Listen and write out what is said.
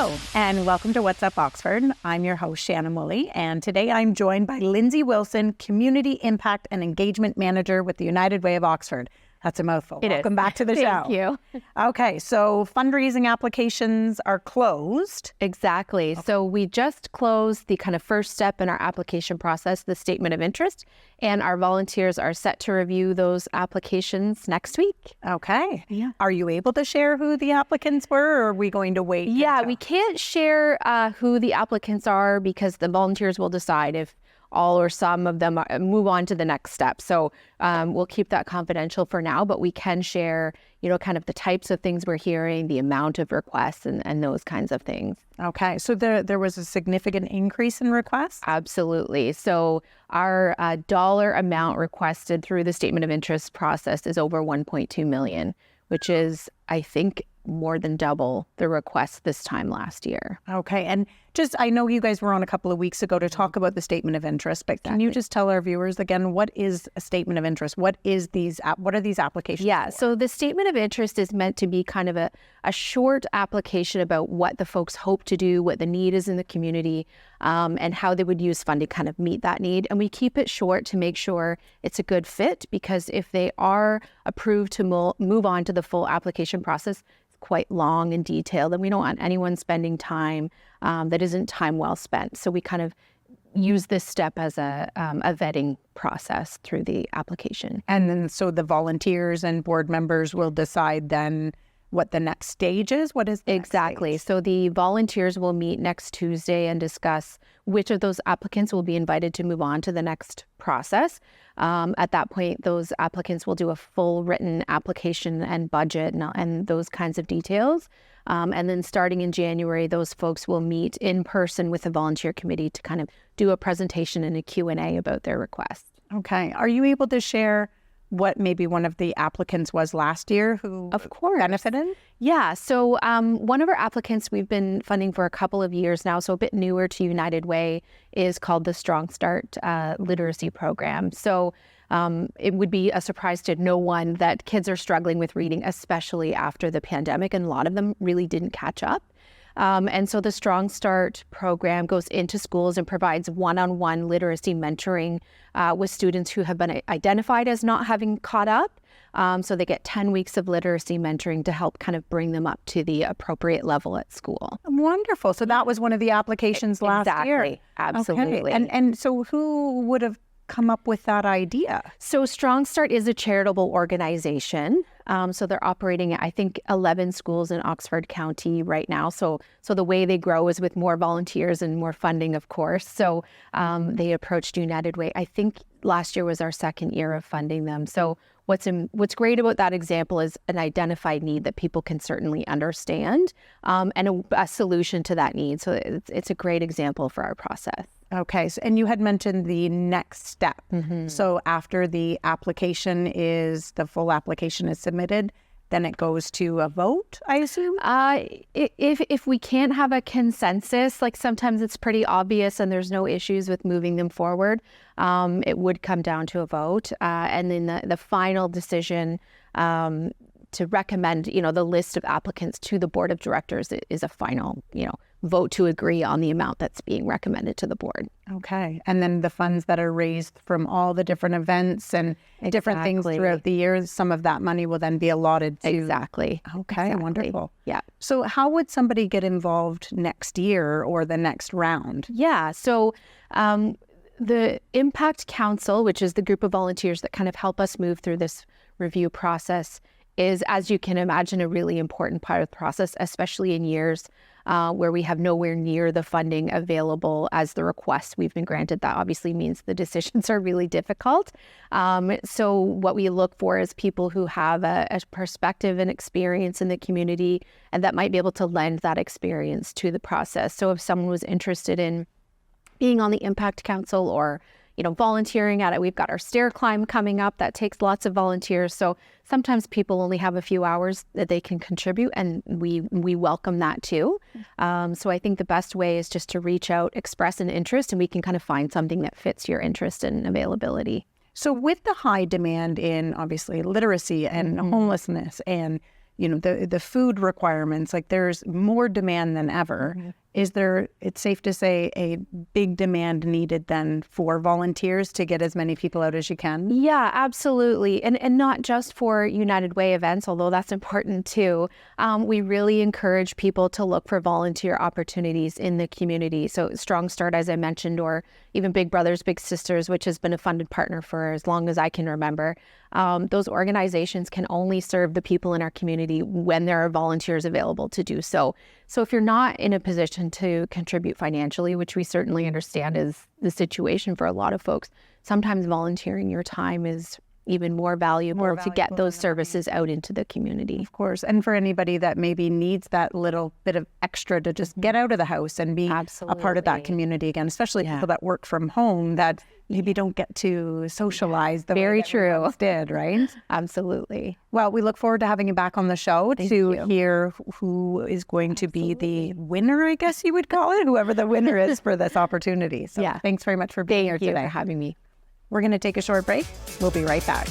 Hello, and welcome to What's Up Oxford. I'm your host, Shannon Woolley, and today I'm joined by Lindsay Wilson, Community Impact and Engagement Manager with the United Way of Oxford. That's a mouthful. Welcome back to the show. Thank you. Okay, so fundraising applications are closed. Exactly. Okay. So we just closed the kind of first step in our application process, the statement of interest, and our volunteers are set to review those applications next week. Okay. Yeah. Are you able to share who the applicants were, or are we going to wait? Yeah, we can't share who the applicants are because the volunteers will decide if all or some of them move on to the next step. So we'll keep that confidential for now, but we can share, kind of the types of things we're hearing, the amount of requests and those kinds of things. Okay. So there was a significant increase in requests? Absolutely. So our dollar amount requested through the statement of interest process is over 1.2 million, which is, I think, more than double the request this time last year. Okay. And I know you guys were on a couple of weeks ago to talk about the statement of interest, but Can you just tell our viewers again, what is a statement of interest? What are these applications for? So the statement of interest is meant to be kind of a short application about what the folks hope to do, what the need is in the community, and how they would use funding to kind of meet that need. And we keep it short to make sure it's a good fit, because if they are approved to move on to the full application process, quite long and detailed, and we don't want anyone spending time that isn't time well spent. So we kind of use this step as a vetting process through the application. And then so the volunteers and board members will decide then what the next stage is? What is the Exactly. next stage? So the volunteers will meet next Tuesday and discuss which of those applicants will be invited to move on to the next process. At that point, those applicants will do a full written application and budget and those kinds of details. And then starting in January, those folks will meet in person with the volunteer committee to kind of do a presentation and a Q&A about their request. Okay. Are you able to share what maybe one of the applicants was last year who benefited? Yeah. So one of our applicants we've been funding for a couple of years now, so a bit newer to United Way, is called the Strong Start Literacy Program. So it would be a surprise to no one that kids are struggling with reading, especially after the pandemic, and a lot of them really didn't catch up. And so the Strong Start program goes into schools and provides one-on-one literacy mentoring with students who have been identified as not having caught up. So they get 10 weeks of literacy mentoring to help kind of bring them up to the appropriate level at school. Wonderful. So that was one of the applications last year. Exactly. Absolutely. Okay. And so who would have come up with that idea? So Strong Start is a charitable organization. So they're operating at, I think, 11 schools in Oxford County right now. So the way they grow is with more volunteers and more funding, of course. So they approached United Way. I think last year was our second year of funding them. So what's great about that example is an identified need that people can certainly understand, and a solution to that need. So it's a great example for our process. Okay. So, and you had mentioned the next step. Mm-hmm. So after the full application is submitted, then it goes to a vote, I assume? If we can't have a consensus, like sometimes it's pretty obvious and there's no issues with moving them forward, it would come down to a vote. And then the final decision to recommend, the list of applicants to the board of directors is a final, vote to agree on the amount that's being recommended to the board. Okay. And then the funds that are raised from all the different events and different things throughout the years, some of that money will then be allotted to... Exactly. Okay. Exactly. Wonderful. Yeah. So how would somebody get involved next year or the next round? Yeah. So the Impact Council, which is the group of volunteers that kind of help us move through this review process, is, as you can imagine, a really important part of the process, especially in years where we have nowhere near the funding available as the requests we've been granted. That obviously means the decisions are really difficult. So what we look for is people who have a perspective and experience in the community and that might be able to lend that experience to the process. So if someone was interested in being on the Impact Council or volunteering at it. We've got our stair climb coming up. That takes lots of volunteers. So sometimes people only have a few hours that they can contribute, and we welcome that too. So I think the best way is just to reach out, express an interest, and we can kind of find something that fits your interest and availability. So with the high demand in obviously literacy and homelessness and the food requirements, like there's more demand than ever. Is there, it's safe to say, a big demand needed then for volunteers to get as many people out as you can? Yeah, absolutely. And not just for United Way events, although that's important too. We really encourage people to look for volunteer opportunities in the community. So Strong Start, as I mentioned, or even Big Brothers Big Sisters, which has been a funded partner for as long as I can remember. Those organizations can only serve the people in our community when there are volunteers available to do so. So if you're not in a position to contribute financially, which we certainly understand is the situation for a lot of folks, sometimes volunteering your time is even more valuable to get those services out into the community. Of course. And for anybody that maybe needs that little bit of extra to just get out of the house and be a part of that community again, especially people that work from home that maybe don't get to socialize the way that we once did, right? Absolutely. Well, we look forward to having you back on the show to hear who is going to be the winner, I guess you would call it, whoever the winner is for this opportunity. So thanks very much for being here today. Thank you for having me. We're going to take a short break. We'll be right back.